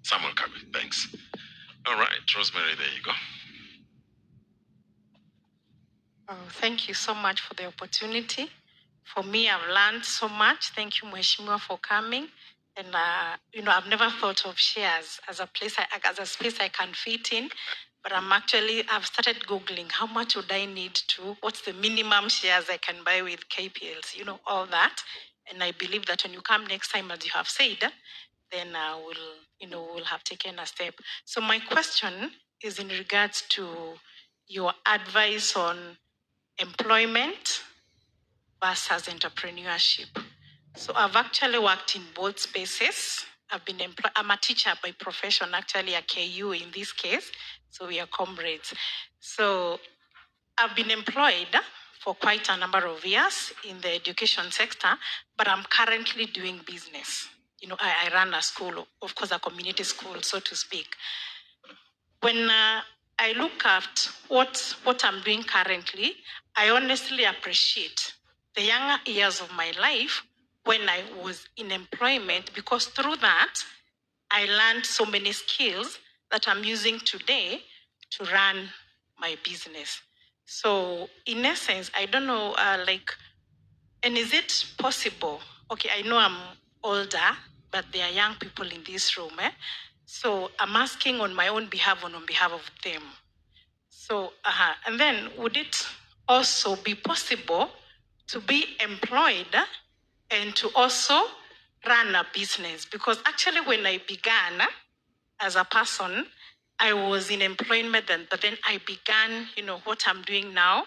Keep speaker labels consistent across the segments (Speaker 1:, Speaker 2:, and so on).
Speaker 1: Samuel Kabi, thanks. All right, Rosemary, there you go.
Speaker 2: Thank you so much for the opportunity. For me, I've learned so much. Thank you, Mheshimiwa, for coming. And I've never thought of shares as a place, as a space I can fit in. But I've started Googling how much would I need to, what's the minimum shares I can buy with KPLs, all that. And I believe that when you come next time, as you have said, then we'll have taken a step. So my question is in regards to your advice on employment versus entrepreneurship. So I've actually worked in both spaces. I'm a teacher by profession, actually a KU in this case. So we are comrades. So I've been employed for quite a number of years in the education sector, but I'm currently doing business. I run a school, of course, a community school, so to speak. When I look at what I'm doing currently, I honestly appreciate the younger years of my life when I was in employment, because through that, I learned so many skills that I'm using today to run my business. So in essence, I don't know, and is it possible? Okay, I know I'm older, but there are young people in this room. So I'm asking on my own behalf and on behalf of them. So, and then would it also be possible to be employed and to also run a business? Because actually when I began as a person, I was in employment then, but then I began, what I'm doing now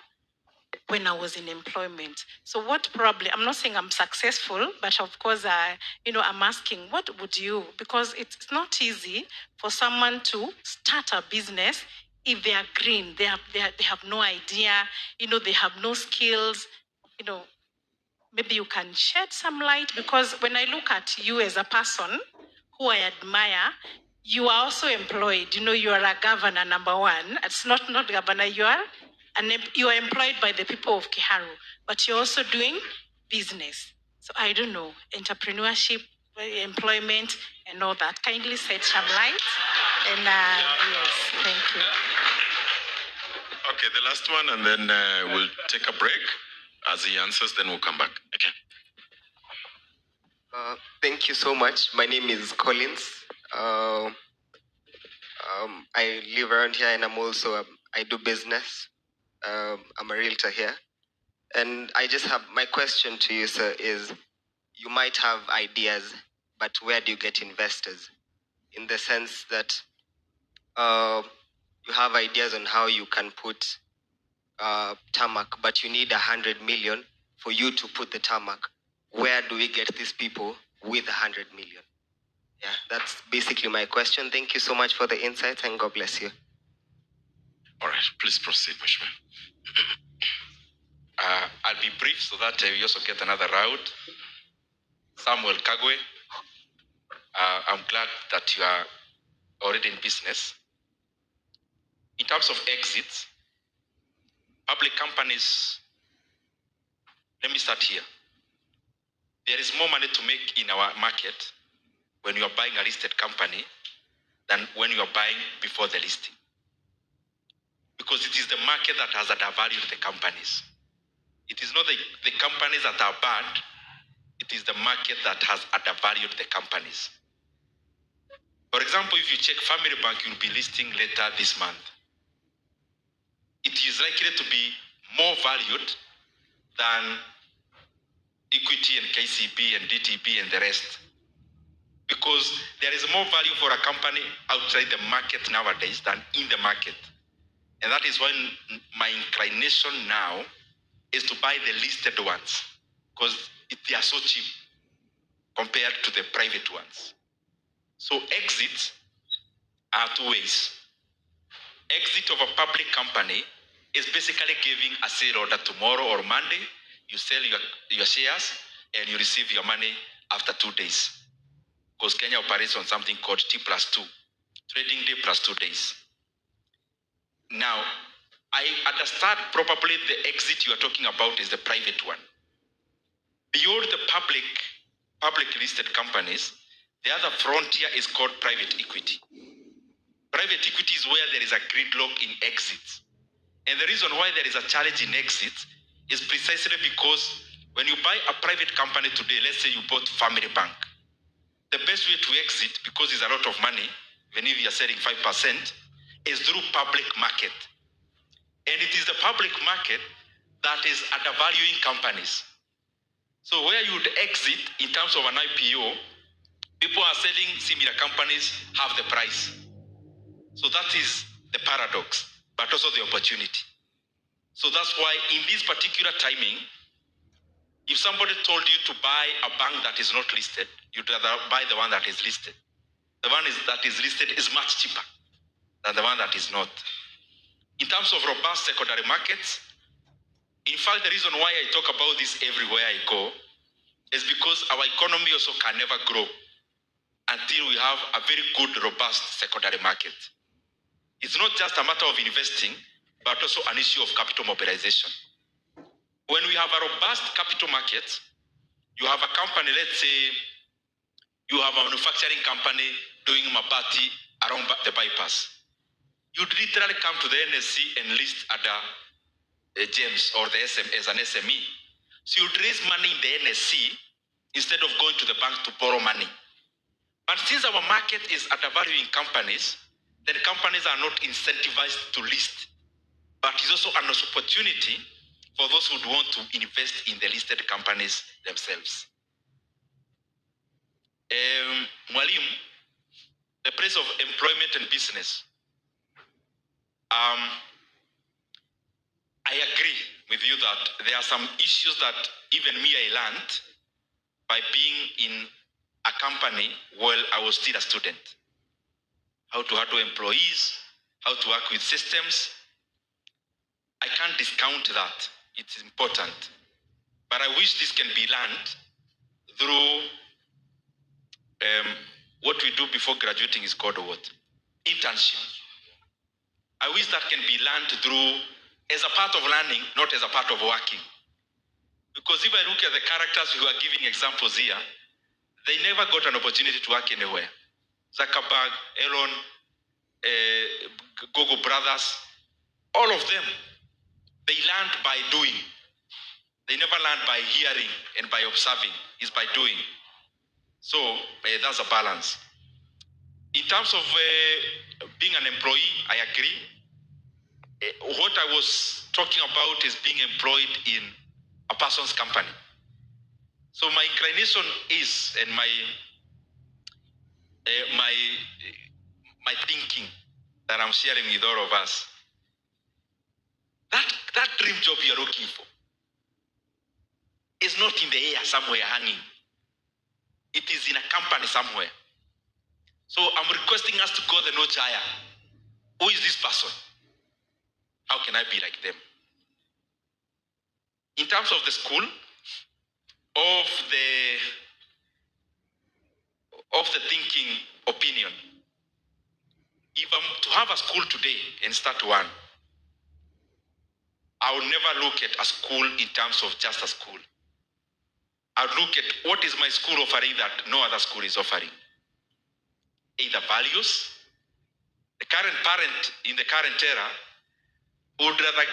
Speaker 2: when I was in employment. So I'm not saying I'm successful, but of course, I'm asking, what would you, because it's not easy for someone to start a business if they are green, they have no idea, they have no skills, maybe you can shed some light, because when I look at you as a person who I admire, you are also employed. You are a governor, number one. It's not governor, you are employed by the people of Kiharu, but you're also doing business. So I don't know, entrepreneurship, employment, and all that. Kindly shed some light. And yes, thank you.
Speaker 1: Okay, the last one, and then we'll take a break. As he answers, then we'll come back. Okay.
Speaker 3: Thank you so much. My name is Collins. I live around here, and I do business. I'm a realtor here. And I just have my question to you, sir, is you might have ideas, but where do you get investors? In the sense that you have ideas on how you can put tarmac, but you need 100 million for you to put the tarmac. Where do we get these people with 100 million? Yeah, that's basically my question. Thank you so much for the insights, and God bless you.
Speaker 1: All right, please proceed, Mheshimiwa.
Speaker 4: I'll be brief so that we also get another round. Samuel Kagwe, I'm glad that you are already in business. In terms of exits, public companies, let me start here. There is more money to make in our market when you are buying a listed company than when you are buying before the listing. Because it is the market that has undervalued the companies. It is not the companies that are bad, it is the market that has undervalued the companies. For example, if you check Family Bank, you'll be listing later this month. It is likely to be more valued than Equity and KCB and DTB and the rest. Because there is more value for a company outside the market nowadays than in the market. And that is why my inclination now is to buy the listed ones, because they are so cheap compared to the private ones. So exits are two ways. Exit of a public company is basically giving a sale order tomorrow or Monday. You sell your shares and you receive your money after 2 days. Because Kenya operates on something called T+2, trading day plus 2 days. Now, I understand probably the exit you are talking about is the private one. Beyond the public listed companies, The other frontier is called private equity. Private equity is where there is a gridlock in exits. And the reason why there is a challenge in exits is precisely because when you buy a private company today, let's say you bought Family Bank, the best way to exit, because it's a lot of money, even if you're selling 5%, is through public market. And it is the public market that is undervaluing companies. So where you would exit in terms of an IPO, people are selling similar companies half the price. So that is the paradox, but also the opportunity. So that's why in this particular timing, if somebody told you to buy a bank that is not listed, you'd rather buy the one that is listed. The one that is listed is much cheaper than the one that is not. In terms of robust secondary markets, in fact, the reason why I talk about this everywhere I go is because our economy also can never grow until we have a very good, robust secondary market. It's not just a matter of investing, but also an issue of capital mobilization. When we have a robust capital market, you have a company, let's say you have a manufacturing company doing mabati around the bypass. You'd literally come to the NSC and list under James or the SM as an SME. So you'd raise money in the NSC instead of going to the bank to borrow money. But since our market is undervaluing companies, then companies are not incentivized to list. But it's also an opportunity for those who want to invest in the listed companies themselves. Mwalimu, the place of employment and business. I agree with you that there are some issues that even me I learned by being in a company while I was still a student. How to handle employees, how to work with systems. I can't discount that. It's important. But I wish this can be learned through what we do before graduating is called what? Internship. I wish that can be learned through as a part of learning, not as a part of working. Because if I look at the characters who are giving examples here, they never got an opportunity to work anywhere. Zuckerberg, Elon, Google brothers, all of them, they learned by doing. They never learned by hearing and by observing. It's by doing. So that's a balance. In terms of being an employee, I agree. What I was talking about is being employed in a person's company. So my inclination is, and my thinking that I'm sharing with all of us, that dream job you're looking for is not in the air somewhere hanging. It is in a company somewhere. So I'm requesting us to go the notch higher. Who is this person? How can I be like them? In terms of the school, of the thinking opinion, if I'm to have a school today and start one, I would never look at a school in terms of just a school. I would look at what is my school offering that no other school is offering. Either values. The current parent in the current era would rather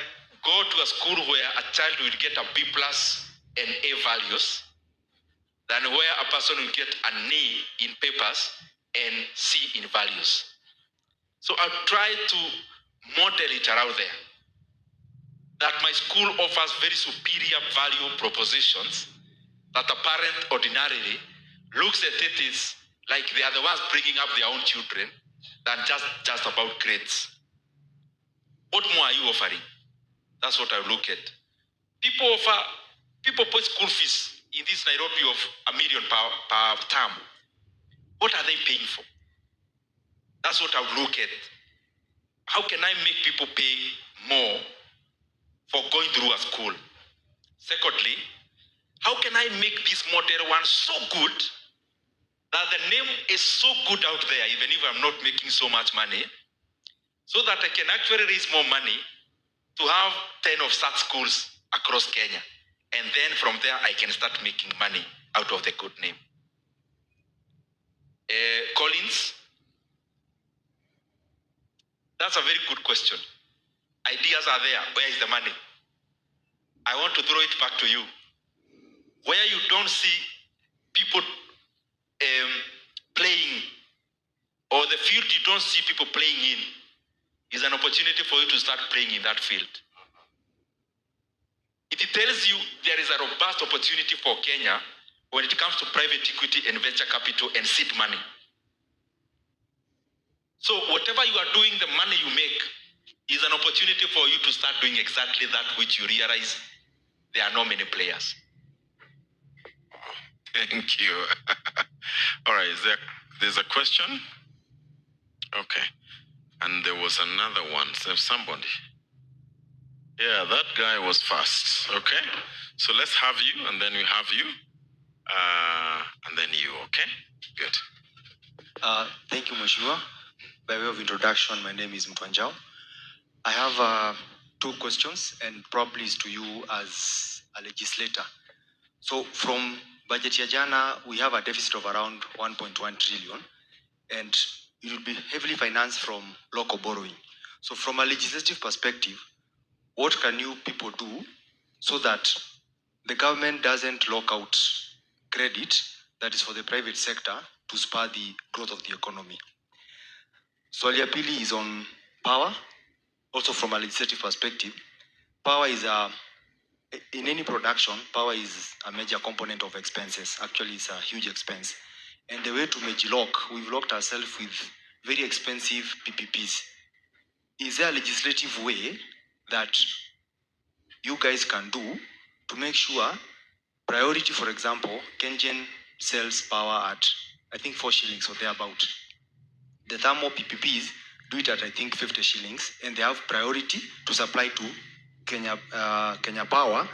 Speaker 4: go to a school where a child will get a B+ and A values than where a person will get an A in papers and C in values. So I'll try to model it around there. That my school offers very superior value propositions that a parent ordinarily looks at it as like they are the ones bringing up their own children than just about grades. What more are you offering? That's what I look at. People put school fees in this Nairobi of $1 million per term. What are they paying for? That's what I would look at. How can I make people pay more for going through a school? Secondly, how can I make this model one so good that the name is so good out there, even if I'm not making so much money, so that I can actually raise more money to have 10 of such schools across Kenya. And then from there, I can start making money out of the good name. Collins? That's a very good question. Ideas are there. Where is the money? I want to throw it back to you. Where you don't see people playing, or the field you don't see people playing in, is an opportunity for you to start playing in that field. It tells you there is a robust opportunity for Kenya when it comes to private equity and venture capital and seed money. So whatever you are doing, the money you make is an opportunity for you to start doing exactly that which you realize there are not many players.
Speaker 1: Thank you. All right, there's a question? Okay. And there was another one. So somebody. Yeah, that guy was fast. Okay. So let's have you, and then we have you. And then you, okay? Good.
Speaker 5: Thank you, Mheshimiwa. By way of introduction, my name is Mtwanjao. I have 2 questions, and probably is to you as a legislator. So from budget ya jana, we have a deficit of around 1.1 trillion, and it will be heavily financed from local borrowing. So from a legislative perspective, what can you people do so that the government doesn't lock out credit that is for the private sector to spur the growth of the economy? Swali ya pili is on power. Also from a legislative perspective, power is in any production, power is a major component of expenses. Actually, it's a huge expense. And the way to lock, we've locked ourselves with very expensive PPPs. Is there a legislative way that you guys can do to make sure priority, for example, Kengen sells power at, I think, 4 shillings or thereabout. The thermal PPPs do it at, I think, 50 shillings, and they have priority to supply to Kenya Power,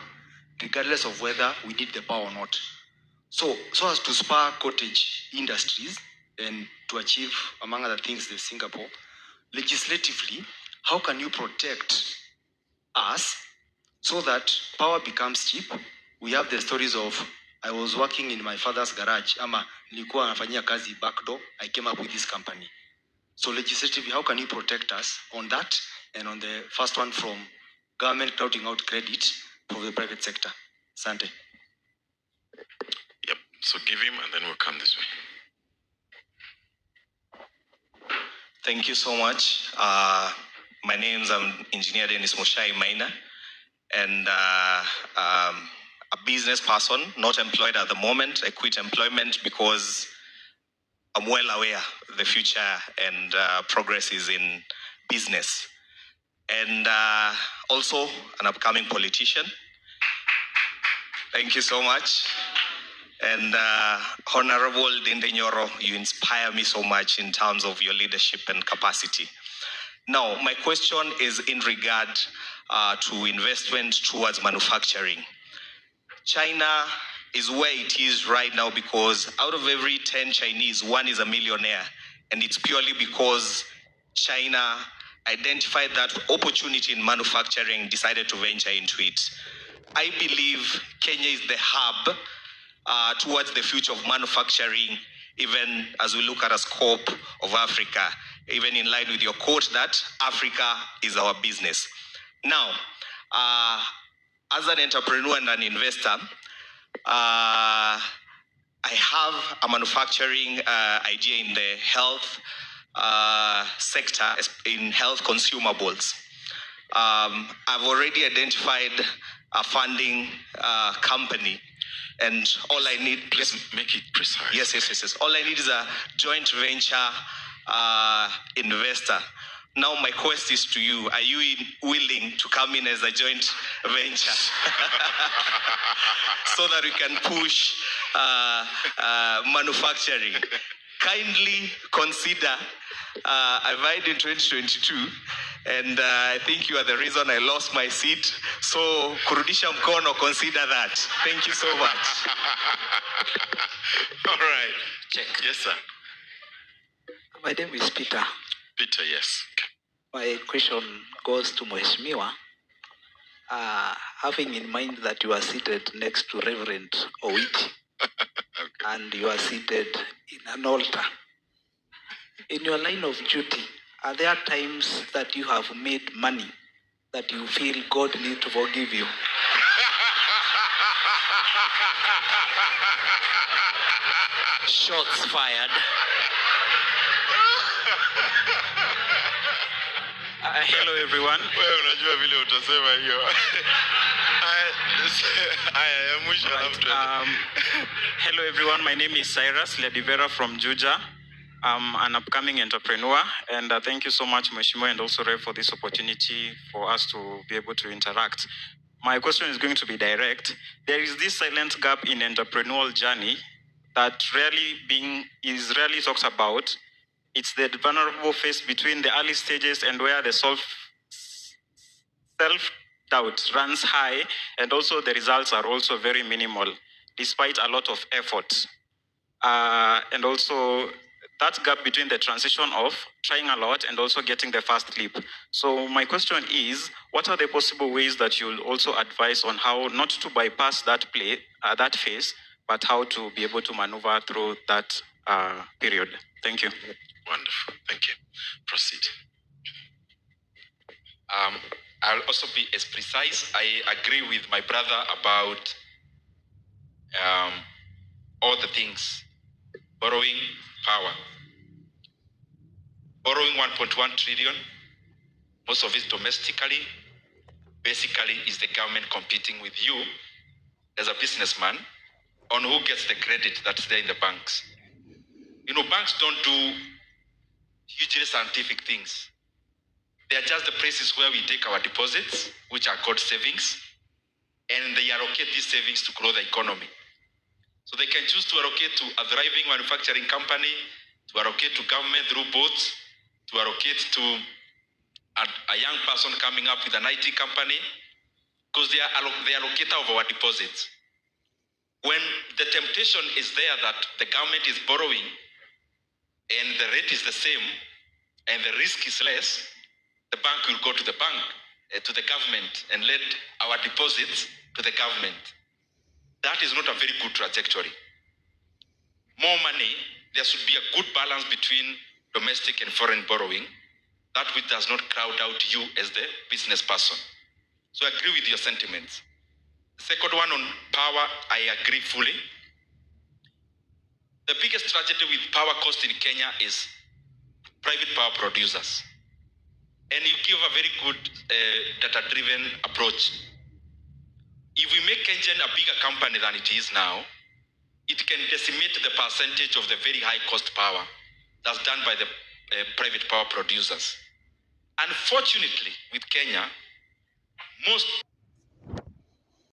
Speaker 5: regardless of whether we need the power or not. So as to spur cottage industries and to achieve, among other things, the Singapore, legislatively, how can you protect us so that power becomes cheap? We have the stories of, I was working in my father's garage, ama nilikuwa nafanyia kazi back door, I came up with this company. So legislatively, how can you protect us on that, and on the first one from government crowding out credit for the private sector? Sante.
Speaker 1: Yep. So give him, and then we'll come this way.
Speaker 6: Thank you so much. My name is Engineer Dennis Mushai Maina, and a business person, not employed at the moment. I quit employment because I'm well aware the future and progress is in business. And also an upcoming politician. Thank you so much. And Honorable Ndindi Nyoro, you inspire me so much in terms of your leadership and capacity. Now, my question is in regard to investment towards manufacturing. China is where it is right now because out of every 10 Chinese, 1 is a millionaire. And it's purely because China identified that opportunity in manufacturing, decided to venture into it. I believe Kenya is the hub towards the future of manufacturing, even as we look at a scope of Africa, even in line with your quote that Africa is our business. Now, as an entrepreneur and an investor, I have a manufacturing idea in the health sector, in health consumables. I've already identified a funding company, and all I need...
Speaker 1: Please make it precise.
Speaker 6: Yes. All I need is a joint venture investor. Now my question is to you, are you willing to come in as a joint venture so that we can push manufacturing? Kindly consider, I vied in 2022, and I think you are the reason I lost my seat. So kurudisha mkono, consider that. Thank you so much.
Speaker 1: All right. Check. Yes, sir.
Speaker 7: My name is Peter.
Speaker 1: Peter, yes.
Speaker 7: My question goes to Mheshimiwa. Having in mind that you are seated next to Reverend Owiti,
Speaker 1: Okay.
Speaker 7: and you are seated in an altar, in your line of duty, are there times that you have made money that you feel God needs to forgive you? Shots fired.
Speaker 8: Hello everyone.
Speaker 1: Wewe unajua vile utasema hiyo.
Speaker 8: Hello everyone, my name is Cyrus Ledivera from Juja. I'm an upcoming entrepreneur, and thank you so much, Mheshimiwa, and also Rev, for this opportunity for us to be able to interact. My question is going to be direct. There is this silent gap in entrepreneurial journey that rarely talked about. It's the vulnerable phase between the early stages and where the self-doubt runs high, and also the results are also very minimal, despite a lot of effort. And also that gap between the transition of trying a lot and also getting the first leap. So my question is, what are the possible ways that you'll also advise on how not to bypass that phase, but how to be able to maneuver through that period? Thank you.
Speaker 1: Wonderful. Thank you. Proceed.
Speaker 4: I'll also be as precise. I agree with my brother about all the things. Borrowing power. Borrowing 1.1 trillion, most of it domestically, basically is the government competing with you as a businessman on who gets the credit that's there in the banks. You know, banks don't do hugely scientific things. They are just the places where we take our deposits, which are called savings, and they allocate these savings to grow the economy. So they can choose to allocate to a thriving manufacturing company, to allocate to government through boats, to allocate to a young person coming up with an IT company, because they are the allocator of our deposits. When the temptation is there that the government is borrowing and the rate is the same and the risk is less, the bank will go to the bank, to the government, and let our deposits to the government. That is not a very good trajectory. More money, there should be a good balance between domestic and foreign borrowing, that which does not crowd out you as the business person. So I agree with your sentiments. The second one on power, I agree fully. The biggest tragedy with power cost in Kenya is private power producers. And you give a very good data-driven approach. If we make Kenyan a bigger company than it is now, it can decimate the percentage of the very high cost power that's done by the private power producers. Unfortunately, with Kenya, most